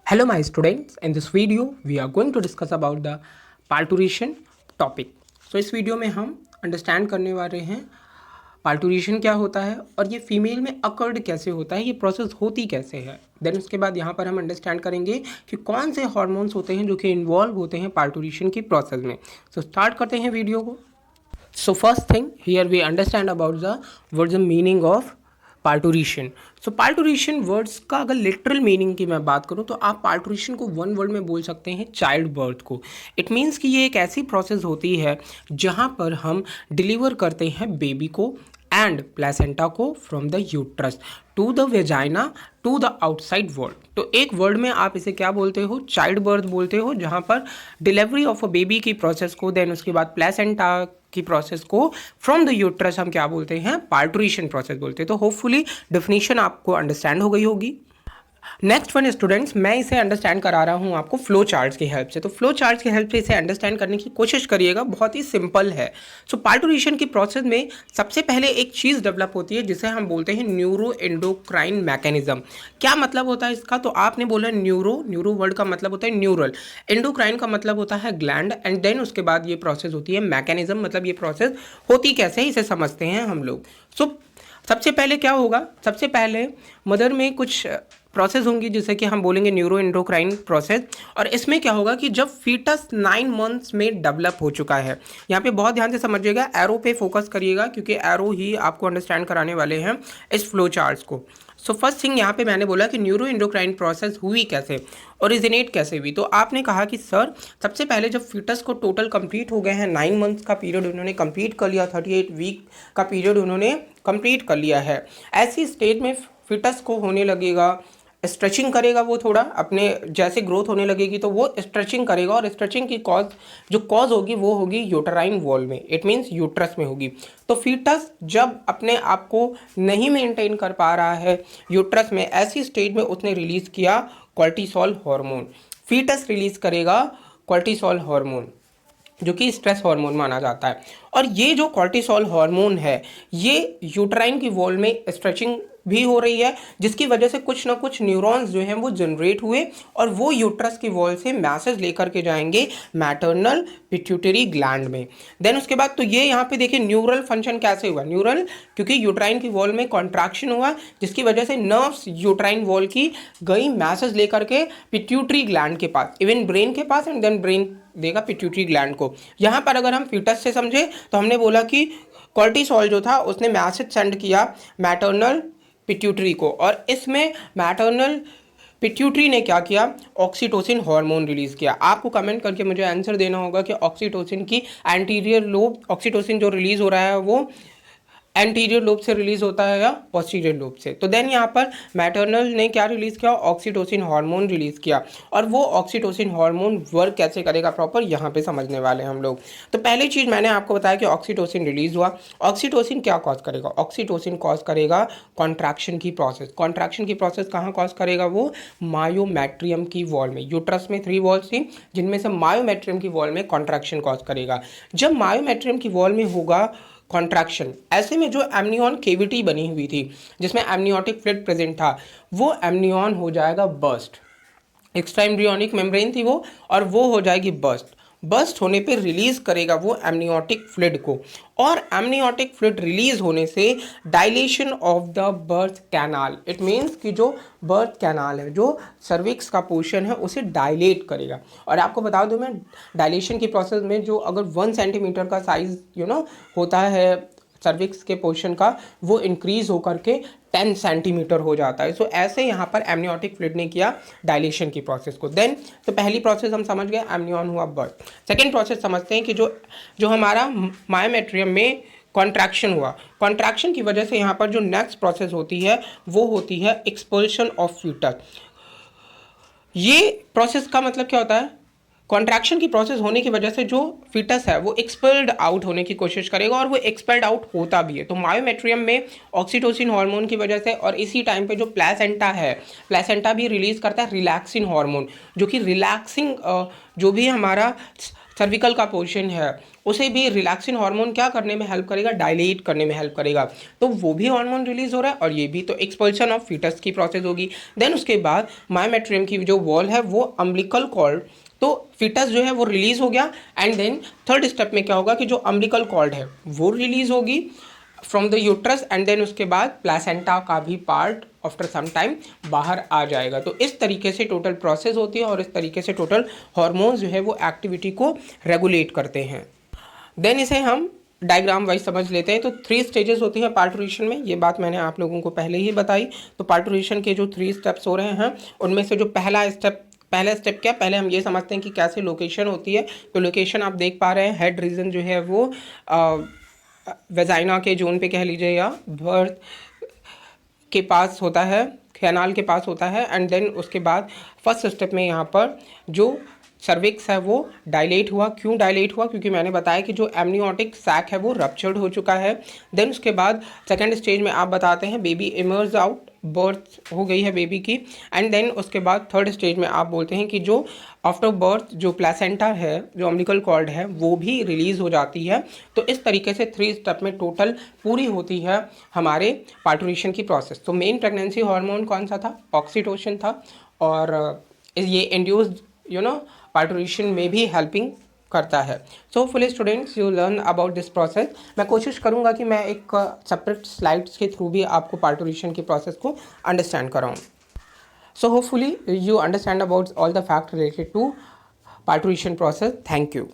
Hello my students, in this video we are going to discuss about the parturition topic. So इस video में हम understand करने वाले हैं पार्टुरेशन क्या होता है और ये फीमेल में अकर्ड कैसे होता है, ये प्रोसेस होती कैसे है। देन उसके बाद यहाँ पर हम अंडरस्टैंड करेंगे कि कौन से हार्मोन्स होते हैं जो कि इन्वॉल्व होते हैं पार्टुरेशन की प्रोसेस में। सो स्टार्ट करते हैं वीडियो को। So first thing here we understand about the words meaning of parturition. So parturition words का अगर लिटरल मीनिंग की मैं बात करूँ तो आप पार्टुरेशन को वन वर्ड में बोल सकते हैं चाइल्ड बर्थ को। इट मीन्स कि ये एक ऐसी प्रोसेस होती है जहाँ पर हम डिलीवर करते हैं बेबी को एंड प्लेसेंटा को from the uterus to the vagina to the outside world. तो एक वर्ड में आप इसे क्या बोलते हो, चाइल्ड बर्थ बोलते हो, जहाँ पर डिलीवरी ऑफ अ बेबी की प्रोसेस को, देन उसके बाद प्लेसेंटा की प्रोसेस को फ्रॉम द यूट्रस हम क्या बोलते हैं, पार्टुरेशन प्रोसेस बोलते हैं। तो होपफुली डेफिनेशन आपको अंडरस्टैंड हो गई होगी। नेक्स्ट वन स्टूडेंट्स, मैं इसे अंडरस्टैंड करा रहा हूँ आपको फ्लो चार्ट्स की हेल्प से। तो फ्लो चार्ट्स की हेल्प से इसे अंडरस्टैंड करने की कोशिश करिएगा, बहुत ही सिंपल है। सो पार्टुरेशन की प्रोसेस में सबसे पहले एक चीज़ डेवलप होती है जिसे हम बोलते हैं न्यूरो एंडोक्राइन मैकेनिज्म। क्या मतलब होता है इसका? तो आपने बोला न्यूरो वर्ड का मतलब होता है न्यूरल, एंडोक्राइन का मतलब होता है ग्लैंड, एंड देन उसके बाद ये प्रोसेस होती है मैकेनिज्म, मतलब ये प्रोसेस होती कैसे है इसे समझते हैं हम लोग। सो सबसे पहले क्या होगा, सबसे पहले मदर में कुछ प्रोसेस होंगी जिसे कि हम बोलेंगे न्यूरो एंडोक्राइन प्रोसेस। और इसमें क्या होगा कि जब फीटस 9 मंथ्स में डेवलप हो चुका है, यहाँ पे बहुत ध्यान से समझिएगा, एरो पे फोकस करिएगा क्योंकि एरो ही आपको अंडरस्टैंड कराने वाले हैं इस फ्लो चार्ट्स को। सो फर्स्ट थिंग यहाँ पे मैंने बोला कि न्यूरो एंडोक्राइन प्रोसेस हुई कैसे, ओरिजिनेट कैसे हुई। तो आपने कहा कि सर सबसे पहले जब फीटस को टोटल कंप्लीट हो गए हैं, 9 मंथ्स का पीरियड उन्होंने कंप्लीट कर लिया, 38 वीक का पीरियड उन्होंने कंप्लीट कर लिया है, ऐसी स्टेज में फीटस को होने लगेगा, स्ट्रेचिंग करेगा, वो थोड़ा अपने जैसे ग्रोथ होने लगेगी तो वो स्ट्रेचिंग करेगा, और स्ट्रेचिंग की कॉज होगी वो होगी यूटराइन वॉल में, इट मीन्स यूट्रस में होगी। तो फीटस जब अपने आप को नहीं मेंटेन कर पा रहा है यूट्रस में, ऐसी स्टेज में उसने रिलीज़ किया कॉर्टिसोल हार्मोन। फीटस रिलीज़ करेगा कॉर्टिसोल हार्मोन जो कि स्ट्रेस हार्मोन माना जाता है। और ये जो कॉर्टिसोल हार्मोन है ये यूट्राइन की वॉल में स्ट्रेचिंग भी हो रही है, जिसकी वजह से कुछ ना कुछ न्यूरॉन्स जो हैं वो जनरेट हुए और वो यूट्रस की वॉल से मैसेज लेकर के जाएंगे मैटरनल पिट्यूटरी ग्लैंड में। देन उसके बाद तो ये यहाँ पे देखिए न्यूरल फंक्शन कैसे हुआ, न्यूरल क्योंकि यूट्राइन की वॉल में कॉन्ट्रैक्शन हुआ जिसकी वजह से नर्व्स यूट्राइन वॉल की गई मैसेज लेकर के पिट्यूटरी ग्लैंड के पास, इवन ब्रेन के पास, एंड देन ब्रेन देगा पिट्यूटरी ग्लैंड को। यहाँ पर अगर हम फीटस से समझे तो हमने बोला कि कॉर्टिसोल जो था उसने मैसेज सेंड किया मैटरनल पिट्यूटरी को, और इसमें मैटरनल पिट्यूटरी ने क्या किया, ऑक्सीटोसिन हार्मोन रिलीज़ किया। आपको कमेंट करके मुझे आंसर देना होगा कि ऑक्सीटोसिन की एंटीरियर लोब, ऑक्सीटोसिन जो रिलीज़ हो रहा है वो एंटीरियर लोब से रिलीज होता है या पोस्टीरियर लोब से। तो देन यहाँ पर मैटरनल ने क्या रिलीज़ किया, ऑक्सीटोसिन हार्मोन रिलीज़ किया। और वो ऑक्सीटोसिन हार्मोन वर्क कैसे करेगा प्रॉपर यहाँ पे समझने वाले हम लोग। तो पहली चीज़ मैंने आपको बताया कि ऑक्सीटोसिन रिलीज़ हुआ। ऑक्सीटोसिन क्या कॉज करेगा, ऑक्सीटोसिन कॉज करेगा कॉन्ट्रैक्शन की प्रोसेस। कॉन्ट्रैक्शन की प्रोसेस कहाँ कॉज करेगा, वो मायोमेट्रियम की वॉल में। यूट्रस में 3 वॉल्स थी जिनमें से मायोमेट्रियम की वॉल में कॉन्ट्रैक्शन कॉज करेगा। जब मायोमेट्रियम की वॉल में होगा कॉन्ट्रैक्शन, ऐसे में जो एमनियन केविटी बनी हुई थी जिसमें एमनियोटिक फ्लूइड प्रेजेंट था वो एमनियन हो जाएगा बर्स्ट। एक्स्ट्रा एम्ब्रियोनिक मेम्ब्रेन थी वो, और वो हो जाएगी बर्स्ट। बर्स्ट होने पे रिलीज करेगा वो एमनियोटिक फ्लूइड को, और एमनियोटिक फ्लूइड रिलीज होने से dilation of the birth canal, it means कि जो बर्थ कैनाल है, जो सर्विक्स का पोर्शन है उसे डायलेट करेगा। और आपको बता दूं मैं, डायलेशन की प्रोसेस में जो अगर 1 सेंटीमीटर का साइज होता है सर्विक्स के पोर्शन का, वो इंक्रीज होकर के 10 सेंटीमीटर हो जाता है। सो ऐसे यहाँ पर एमनियोटिक फ्लूइड ने किया डायलेशन की प्रोसेस को। देन तो पहली प्रोसेस हम समझ गए, एमनियन हुआ बर्थ। सेकेंड प्रोसेस समझते हैं कि जो हमारा मायोमेट्रियम में कॉन्ट्रैक्शन हुआ, कॉन्ट्रैक्शन की वजह से यहाँ पर जो नेक्स्ट प्रोसेस होती है वो होती है एक्सपल्शन ऑफ फीटस। ये प्रोसेस का मतलब क्या होता है, कॉन्ट्रैक्शन की प्रोसेस होने की वजह से जो फीटस है वो एक्सपेल्ड आउट होने की कोशिश करेगा, और वो एक्सपेल्ड आउट होता भी है। तो मायोमेट्रियम में ऑक्सीटोसिन हार्मोन की वजह से, और इसी टाइम पे जो प्लेसेंटा है, प्लेसेंटा भी रिलीज करता है रिलैक्सिन हार्मोन, जो कि रिलैक्सिंग जो भी हमारा सर्विकल का पोर्शन है उसे भी रिलैक्सिन हार्मोन क्या करने में हेल्प करेगा, डायलेट करने में हेल्प करेगा, तो वो भी हार्मोन रिलीज हो रहा है और ये भी, तो एक्सपल्शन ऑफ फीटस की प्रोसेस होगी। देन उसके बाद मायोमेट्रियम की जो वॉल है वो अम्बिलिकल कॉर्ड, तो फीटस जो है वो रिलीज हो गया एंड देन थर्ड स्टेप में क्या होगा कि जो अम्बिलिकल कॉर्ड है वो रिलीज होगी from the uterus and then उसके बाद प्लासेंटा का भी पार्ट आफ्टर सम टाइम बाहर आ जाएगा। तो इस तरीके से टोटल प्रोसेस होती है और इस तरीके से टोटल हार्मोन्स जो है वो एक्टिविटी को रेगुलेट करते हैं। देन इसे हम डायग्राम वाइज समझ लेते हैं। तो 3 स्टेजेस होती हैं पार्टुरेशन में, ये बात मैंने आप लोगों को पहले ही बताई। तो पार्टुरेशन के जो 3 स्टेप्स हो रहे हैं उनमें से जो पहला स्टेप क्या, पहले हम ये समझते हैं कि कैसे लोकेशन होती है। तो लोकेशन आप देख पा रहे हैं, हेड रीजन जो है वो वेजाइना के जोन पे कह लीजिए या बर्थ के पास होता है, कैनाल के पास होता है एंड देन उसके बाद फर्स्ट स्टेप में यहाँ पर जो सर्विक्स है वो डायलेट हुआ। क्यों डायलेट हुआ, क्योंकि मैंने बताया कि जो एमनियोटिक सैक है वो रप्चर्ड हो चुका है। देन उसके बाद सेकेंड स्टेज में आप बताते हैं बेबी इमर्ज आउट, बर्थ हो गई है बेबी की एंड देन उसके बाद थर्ड स्टेज में आप बोलते हैं कि जो आफ्टर बर्थ जो प्लेसेंटा है, जो अम्बिलिकल कॉर्ड है वो भी रिलीज हो जाती है। तो इस तरीके से 3 स्टेप में टोटल पूरी होती है हमारे पार्टुरेशन की प्रोसेस। तो मेन प्रेगनेंसी हार्मोन कौन सा था, ऑक्सीटोसिन था और ये इंड्यूस्ड पार्टुरेशन में भी हेल्पिंग करता है। So hopefully students you learn about this process. मैं कोशिश करूंगा कि मैं एक सेपरेट स्लाइड्स के थ्रू भी आपको पार्टुरेशन की प्रोसेस को अंडरस्टैंड कराऊं। So hopefully you understand about all the fact related to parturition process. Thank you.